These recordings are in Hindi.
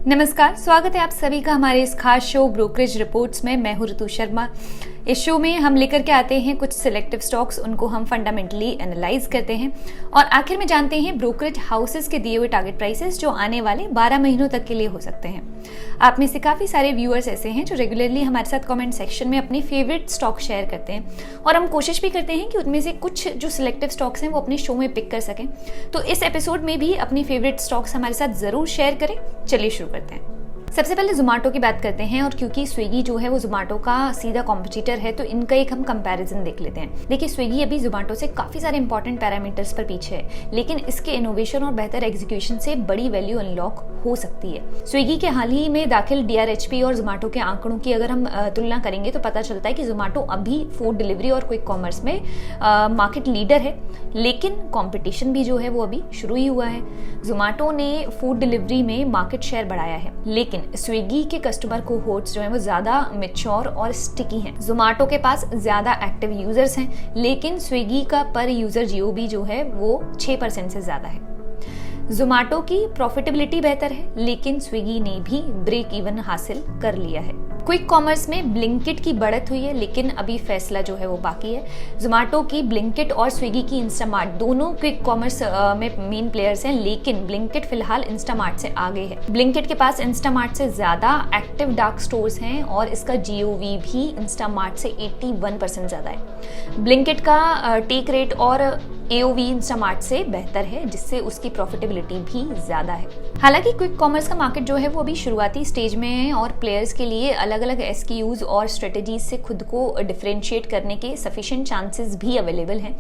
नमस्कार, स्वागत है आप सभी का हमारे इस खास शो ब्रोकरेज रिपोर्ट्स में। मैं हूं ऋतु शर्मा। इस शो में हम लेकर के आते हैं कुछ सिलेक्टिव स्टॉक्स, उनको हम फंडामेंटली एनालाइज करते हैं और आखिर में जानते हैं ब्रोकरेज हाउसेस के दिए हुए टारगेट प्राइसेस जो आने वाले 12 महीनों तक के लिए हो सकते हैं। आप में से काफ़ी सारे व्यूअर्स ऐसे हैं जो रेगुलरली हमारे साथ कमेंट सेक्शन में अपने फेवरेट स्टॉक शेयर करते हैं और हम कोशिश भी करते हैं कि उनमें से कुछ जो सिलेक्टिव स्टॉक्स हैं वो अपने शो में पिक कर सकें। तो इस एपिसोड में भी अपनी फेवरेट स्टॉक्स हमारे साथ ज़रूर शेयर करें। चलिए शुरू करते हैं। सबसे पहले जोमेटो की बात करते हैं और क्योंकि स्विगी जो है वो जोमेटो का सीधा कॉम्पिटिटर है तो इनका एक हम कंपैरिजन देख लेते हैं। देखिए, स्विगी अभी जोमेटो से काफ़ी सारे इंपॉर्टेंट पैरामीटर्स पर पीछे है, लेकिन इसके इनोवेशन और बेहतर एग्जीक्यूशन से बड़ी वैल्यू अनलॉक हो सकती है। स्विगी के हाल ही में दाखिल DRHP और जोमेटो के आंकड़ों की अगर हम तुलना करेंगे तो पता चलता है कि जोमेटो अभी फूड डिलीवरी और क्विक कॉमर्स में मार्केट लीडर है, लेकिन कॉम्पिटिशन भी जो है वो अभी शुरू ही हुआ है। जोमेटो ने फूड डिलीवरी में मार्केट शेयर बढ़ाया है, लेकिन स्विगी के कस्टमर कोहोर्ट्स जो है वो ज्यादा मैच्योर और स्टिकी हैं। जोमेटो के पास ज्यादा एक्टिव यूजर्स हैं, लेकिन स्विगी का पर यूजर GOV जो है वो 6% से ज्यादा है। जोमेटो की प्रॉफिटेबिलिटी बेहतर है, लेकिन स्विगी ने भी ब्रेक इवन हासिल कर लिया है। क्विक कॉमर्स में ब्लिंकिट की बढ़त हुई है, लेकिन अभी फैसला जो है वो बाकी है। जोमेटो की ब्लिंकिट और स्विगी की इंस्टामार्ट दोनों क्विक कॉमर्स में मेन प्लेयर्स हैं, लेकिन ब्लिंकिट फिलहाल इंस्टामार्ट से आगे है। ब्लिंकिट के पास इंस्टामार्ट से ज्यादा एक्टिव डार्क स्टोर्स हैं और इसका GOV भी इंस्टामार्ट से 81% ज्यादा है। ब्लिंकिट का टेक रेट और AOV इंस्टामार्ट से बेहतर है, जिससे उसकी प्रॉफिटेबिलिटी भी ज्यादा है। हालांकि क्विक कॉमर्स का मार्केट जो है वो अभी शुरुआती स्टेज में है और प्लेयर्स के लिए अलग अलग SKUs और स्ट्रेटेजीज से खुद को डिफरेंशिएट करने के सफिशिएंट चांसेस भी अवेलेबल हैं।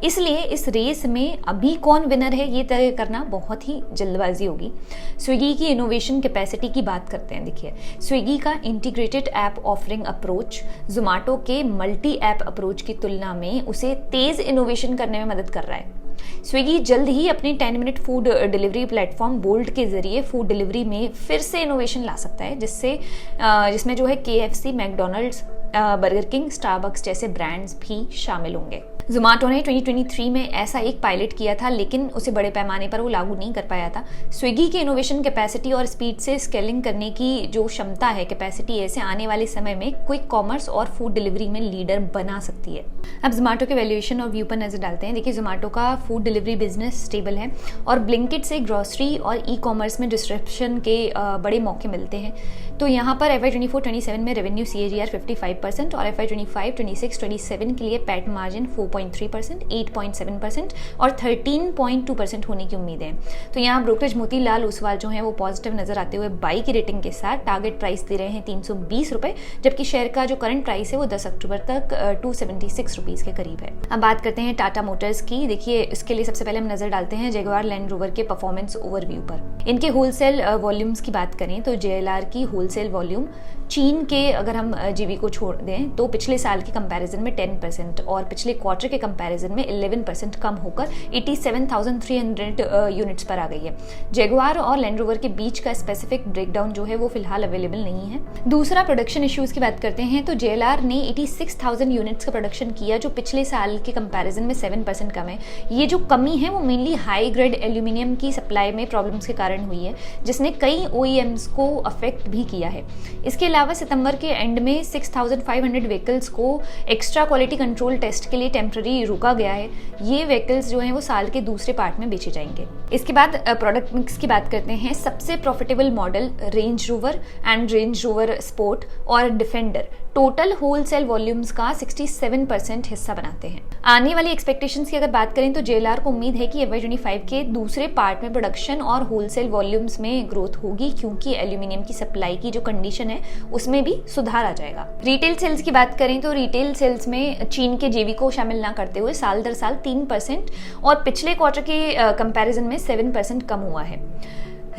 इसलिए इस रेस में अभी कौन विनर है ये तय करना बहुत ही जल्दबाजी होगी। स्विगी की इनोवेशन कैपेसिटी की बात करते हैं। देखिए, स्विगी का integrated app offering approach Zomato के मल्टी ऐप अप्रोच की तुलना में उसे तेज इनोवेशन करने में मदद कर रहा है। स्विगी जल्द ही अपनी 10 minute food delivery platform bolt के जरिए फूड डिलीवरी में फिर से इनोवेशन ला सकता है, जिसमें जो है KFC, McDonald's, burger king, Starbucks जैसे ब्रांड्स भी शामिल होंगे। जोमेटो ने 2023 में ऐसा एक पायलट किया था, लेकिन उसे बड़े पैमाने पर वो लागू नहीं कर पाया था। स्विगी के इनोवेशन कैपेसिटी और स्पीड से स्केलिंग करने की जो क्षमता है, कैपेसिटी ऐसे आने वाले समय में क्विक कॉमर्स और फूड डिलीवरी में लीडर बना सकती है। अब जोमेटो के वैल्यूएशन और व्यू पर नजर डालते हैं। देखिए, जोमेटो का फूड डिलीवरी बिजनेस स्टेबल है और ब्लिंकिट से ग्रोसरी और ई-कॉमर्स में डिस्ट्रिब्यूशन के बड़े मौके मिलते हैं। तो यहाँ पर FY 24-27 में रेवेन्यू CAGR 55% और FY 25-26-27 के लिए पैट मार्जिन 4.3%, 8.7% और 13.2% होने की उम्मीद है। तो यहाँ ब्रोकरेज मोतीलाल ओसवाल जो है वो पॉजिटिव नजर आते हुए बाई की रेटिंग के साथ टारगेट प्राइस दे रहे हैं 320 रुपए, जबकि शेयर का जो करंट प्राइस है वो 10 अक्टूबर तक 276 रुपीज के करीब है। अब बात करते हैं टाटा मोटर्स की। देखिए, इसके लिए सबसे पहले हम नजर डालते हैं जगुआर लैंड रोवर के परफॉर्मेंस ओवरव्यू पर। इनके होलसेल वॉल्यूम्स की बात करें तो JLR की होलसेल वॉल्यूम चीन के अगर हम GV को छोड़ दें तो पिछले साल के कंपैरिजन में 10% और पिछले क्वार्टर के कंपैरिजन में 11% कम होकर 87,300 यूनिट्स पर आ गई है। जगुआर और लैंड रोवर के बीच का स्पेसिफिक ब्रेकडाउन जो है वो फिलहाल अवेलेबल नहीं है। दूसरा, प्रोडक्शन इश्यूज की बात करते हैं तो JLR ने 86,000 यूनिट्स का प्रोडक्शन किया, जो पिछले साल के कंपैरिजन में 7% कम है। ये जो कमी है वो मेनली हाई ग्रेड एल्यूमिनियम की सप्लाई में प्रॉब्लम्स के कारण हुई है, जिसने कई OEMs को अफेक्ट भी किया है। इसके अलावा सितंबर के एंड में 6,500 व्हीकल्स को एक्स्ट्रा क्वालिटी कंट्रोल टेस्ट के लिए टेम्पररी रोका गया है। ये व्हीकल्स जो हैं वो साल के दूसरे पार्ट में बेचे जाएंगे। इसके बाद प्रोडक्ट मिक्स की बात करते हैं। सबसे profitable model range rover and range rover sport और डिफेंडर टोटल होलसेल वॉल्यूम्स का 67% हिस्सा बनाते हैं। आने वाली एक्सपेक्टेशंस की अगर बात करें तो JLR को उम्मीद है कि FY 25 के दूसरे पार्ट में प्रोडक्शन और होलसेल वॉल्यूम्स में ग्रोथ होगी, क्योंकि एल्यूमिनियम की सप्लाई की जो कंडीशन है उसमें भी सुधार आ जाएगा। रिटेल सेल्स की बात करें तो रिटेल सेल्स में चीन के JV को शामिल ना करते हुए साल दर साल 3% और पिछले क्वार्टर के कंपैरिजन में 7% कम हुआ है।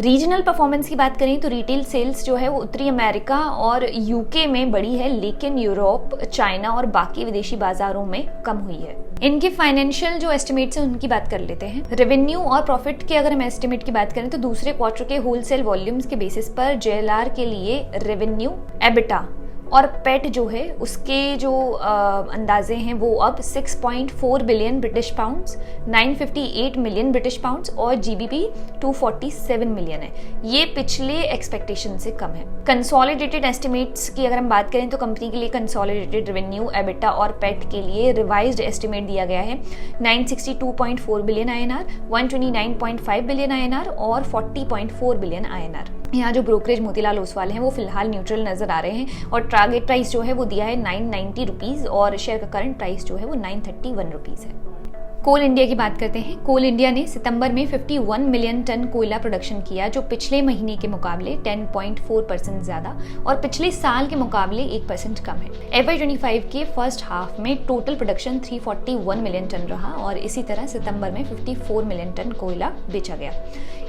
रीजनल परफॉर्मेंस की बात करें तो रिटेल सेल्स जो है वो उत्तरी अमेरिका और UK में बढ़ी है, लेकिन यूरोप, चाइना और बाकी विदेशी बाजारों में कम हुई है। इनके फाइनेंशियल जो एस्टिमेट्स हैं उनकी बात कर लेते हैं। रेवेन्यू और प्रॉफिट के अगर हम एस्टिमेट की बात करें तो दूसरे क्वार्टर के होलसेल वॉल्यूम्स के बेसिस पर JLR के लिए रेवेन्यू, EBITDA और पेट जो है उसके जो अंदाजे हैं वो अब 6.4 billion British pounds, 958 million British pounds और जीबीपी 247 मिलियन है। ये पिछले एक्सपेक्टेशन से कम है। कंसोलिडेटेड एस्टिमेट्स की अगर हम बात करें तो कंपनी के लिए कंसोलिडेटेड रेवेन्यू, एबिटा और पेट के लिए रिवाइज्ड एस्टिमेट दिया गया है 962.4 बिलियन INR, 129.5 बिलियन INR और 40.4 बिलियन INR। यहाँ जो ब्रोकरेज मोतीलाल ओसवाल हैं वो फिलहाल न्यूट्रल नजर आ रहे हैं और टारगेट प्राइस जो है वो दिया है 990 रुपीज़ और शेयर का करंट प्राइस जो है वो 931 रुपीज़ है। कोल इंडिया की बात करते हैं। कोल इंडिया ने सितंबर में 51 मिलियन टन कोयला प्रोडक्शन किया, जो पिछले महीने के मुकाबले 10.4% ज़्यादा और पिछले साल के मुकाबले 1% कम है। FY25 के फर्स्ट हाफ में टोटल प्रोडक्शन 341 मिलियन टन रहा और इसी तरह सितंबर में 54 मिलियन टन कोयला बेचा गया।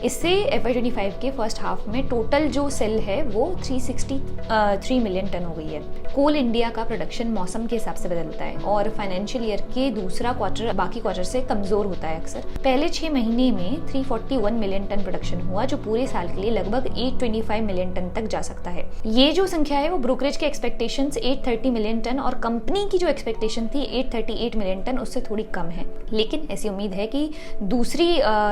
इससे FY25 के फर्स्ट हाफ में टोटल जो सेल है वो 363 मिलियन टन हो गई है। कोल इंडिया का प्रोडक्शन मौसम के हिसाब से बदलता है और फाइनेंशियल ईयर के दूसरा क्वार्टर बाकी क्वार्टर से कमजोर होता है अक्सर। पहले 6 महीने में 341 मिलियन टन प्रोडक्शन हुआ, जो पूरे साल के लिए लगभग 825 मिलियन टन तक जा सकता है। ये जो संख्या है वो ब्रोकरेज के एक्सपेक्टेशंस 830 मिलियन टन और कंपनी की जो एक्सपेक्टेशन थी 838 मिलियन टन उससे थोड़ी कम है। लेकिन ऐसी उम्मीद है कि दूसरी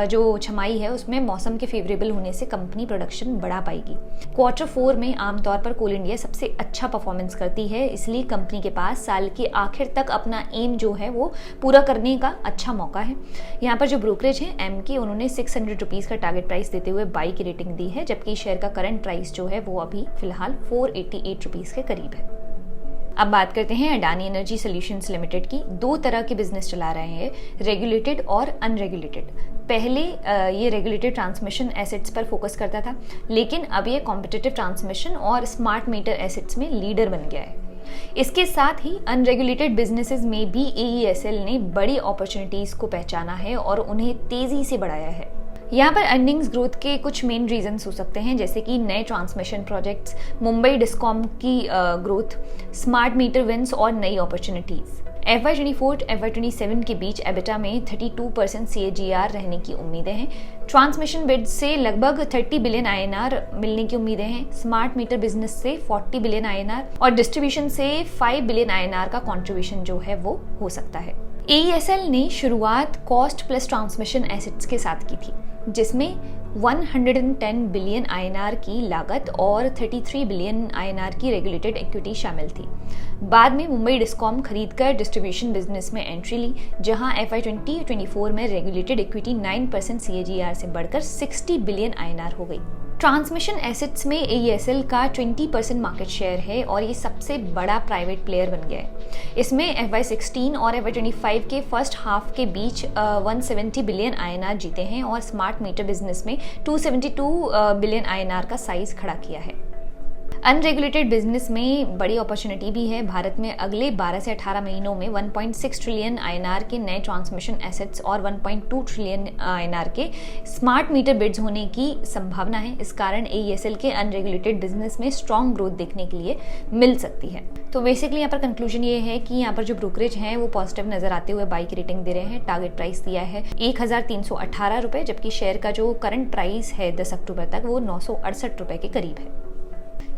जो छमाही है उसमें मौसम के फेवरेबल होने से कंपनी प्रोडक्शन बढ़ा पाएगी। क्वार्टर 4 में आमतौर पर कोल इंडिया सबसे अच्छा परफॉर्मेंस करती है, इसलिए कंपनी के पास साल के आखिर तक अपना एम जो है वो पूरा करने का अच्छा मौका है। यहाँ पर जो ब्रोकरेज है एम की, उन्होंने 600 रुपीज़ का टारगेट प्राइस देते हुए बाई की रेटिंग दी है, जबकि शेयर का करंट प्राइस जो है वो अभी फिलहाल 488 रुपीज़ के करीब है। अब बात करते हैं अडानी एनर्जी सॉल्यूशंस लिमिटेड की। 2 तरह के बिजनेस चला रहे हैं, रेगुलेटेड और अनरेगुलेटेड। पहले ये रेगुलेटेड ट्रांसमिशन एसेट्स पर फोकस करता था, लेकिन अब ये कॉम्पिटिटिव ट्रांसमिशन और स्मार्ट मीटर एसेट्स में लीडर बन गया है। इसके साथ ही अनरेगुलेटेड बिजनेसेस में भी AESL ने बड़ी अपॉर्चुनिटीज को पहचाना है और उन्हें तेजी से बढ़ाया है। यहाँ पर अर्निंग्स ग्रोथ के कुछ मेन रीजंस हो सकते हैं, जैसे कि नए ट्रांसमिशन प्रोजेक्ट्स, मुंबई डिस्कॉम की ग्रोथ, स्मार्ट मीटर विंस और नई अपॉर्चुनिटीज। FY24 FY27 के बीच एबिटा में 32% CAGR रहने की उम्मीदें हैं। ट्रांसमिशन बिड से लगभग 30 बिलियन INR मिलने की उम्मीदें हैं। स्मार्ट मीटर बिजनेस से 40 बिलियन INR और डिस्ट्रीब्यूशन से 5 बिलियन INR का कंट्रीब्यूशन जो है वो हो सकता है। AESL ने शुरुआत कॉस्ट प्लस ट्रांसमिशन एसेट्स के साथ की थी, जिसमें 110 बिलियन INR की लागत और 33 बिलियन INR की रेगुलेटेड इक्विटी शामिल थी। बाद में मुंबई डिस्कॉम खरीदकर डिस्ट्रीब्यूशन बिजनेस में एंट्री ली, जहां FY2024 में रेगुलेटेड इक्विटी 9% CAGR से बढ़कर 60 बिलियन INR हो गई। ट्रांसमिशन एसेट्स में AESL का 20% मार्केट शेयर है और ये सबसे बड़ा प्राइवेट प्लेयर बन गया है। इसमें FY16 और FY25 के फर्स्ट हाफ के बीच 170 बिलियन INR जीते हैं और स्मार्ट मीटर बिजनेस में 272 बिलियन INR का साइज खड़ा किया है। अनरेगुलेटेड बिजनेस में बड़ी अपॉर्चुनिटी भी है। भारत में अगले 12 से 18 महीनों में 1.6 ट्रिलियन INR के नए ट्रांसमिशन एसेट्स और 1.2 ट्रिलियन INR के स्मार्ट मीटर बिड्स होने की संभावना है। इस कारण AESL के अनरेगुलेटेड बिजनेस में स्ट्रॉन्ग ग्रोथ देखने के लिए मिल सकती है। तो बेसिकली यहाँ पर कंक्लूजन ये है कि यहाँ पर जो ब्रोकरेज हैं वो पॉजिटिव नजर आते हुए बाई की रेटिंग दे रहे हैं। टारगेट प्राइस दिया है 1318 रुपये, जबकि शेयर का जो करंट प्राइस है 10 अक्टूबर तक वो 968 रुपये के करीब है।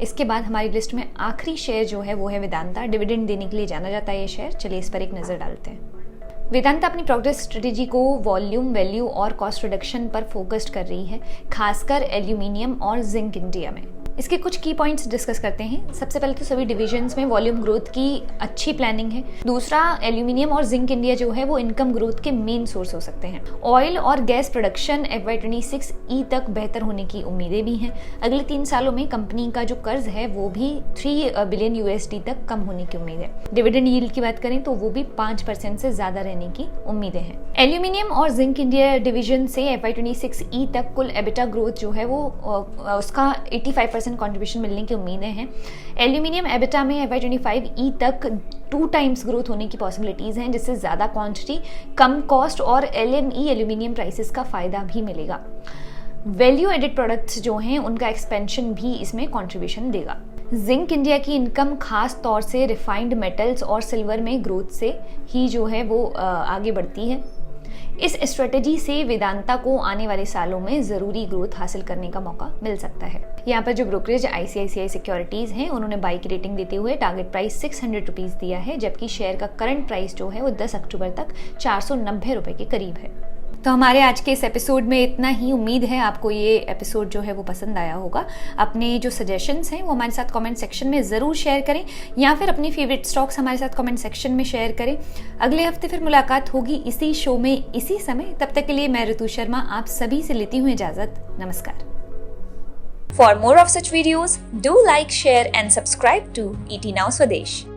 इसके बाद हमारी लिस्ट में आखिरी शेयर जो है वो है वेदांता। डिविडेंड देने के लिए जाना जाता है ये शेयर। चलिए इस पर एक नज़र डालते हैं। वेदांता अपनी प्रोग्रेस स्ट्रेटेजी को वॉल्यूम, वैल्यू और कॉस्ट रिडक्शन पर फोकस्ड कर रही है, खासकर एल्यूमिनियम और जिंक इंडिया में। इसके कुछ की पॉइंट्स डिस्कस करते हैं। सबसे पहले तो सभी डिविजन्स में वॉल्यूम ग्रोथ की अच्छी प्लानिंग है। दूसरा, एल्यूमिनियम और जिंक इंडिया जो है वो इनकम ग्रोथ के मेन सोर्स हो सकते हैं। ऑयल और गैस प्रोडक्शन FY26 तक बेहतर होने की उम्मीदें भी हैं। अगले 3 सालों में कंपनी का जो कर्ज है वो भी 3 बिलियन USD तक कम होने की उम्मीद है। डिविडेंड यील्ड की बात करें तो वो भी 5% से ज्यादा रहने की उम्मीदें हैं। एल्यूमिनियम और जिंक इंडिया डिवीजन से FY26 तक कुल एबिटा ग्रोथ जो है वो उसका 85% कंट्रीब्यूशन मिलने की उम्मीदें हैं। एल्यूमिनियम एबिटा में FY25 तक 2 टाइम्स ग्रोथ होने की पॉसिबिलिटीज हैं, जिससे ज्यादा क्वांटिटी, कम कॉस्ट और LME एल्यूमिनियम प्राइसेस का फायदा भी मिलेगा। वैल्यू एडेड प्रोडक्ट्स जो हैं उनका एक्सपेंशन भी इसमें कंट्रीब्यूशन देगा। जिंक इंडिया की इनकम खास तौर से रिफाइंड मेटल्स और सिल्वर में ग्रोथ से ही जो है वो आगे बढ़ती है। इस स्ट्रेटेजी से वेदांता को आने वाले सालों में जरूरी ग्रोथ हासिल करने का मौका मिल सकता है। यहाँ पर जो ब्रोकरेज ICICI सिक्योरिटीज हैं, उन्होंने बाई की रेटिंग देते हुए टारगेट प्राइस 600 रुपीज दिया है, जबकि शेयर का करंट प्राइस जो है वो 10 अक्टूबर तक 490 रुपए के करीब है। तो हमारे आज के इस एपिसोड में इतना ही। उम्मीद है आपको ये एपिसोड जो है वो पसंद आया होगा। अपने जो सजेशंस हैं वो हमारे साथ कमेंट सेक्शन में ज़रूर शेयर करें, या फिर अपनी फेवरेट स्टॉक्स हमारे साथ कमेंट सेक्शन में शेयर करें। अगले हफ्ते फिर मुलाकात होगी इसी शो में इसी समय। तब तक के लिए मैं ऋतु शर्मा आप सभी से लेती हूँ इजाज़त। नमस्कार। For more of such videos, do like, share and subscribe to ET Now Swadesh.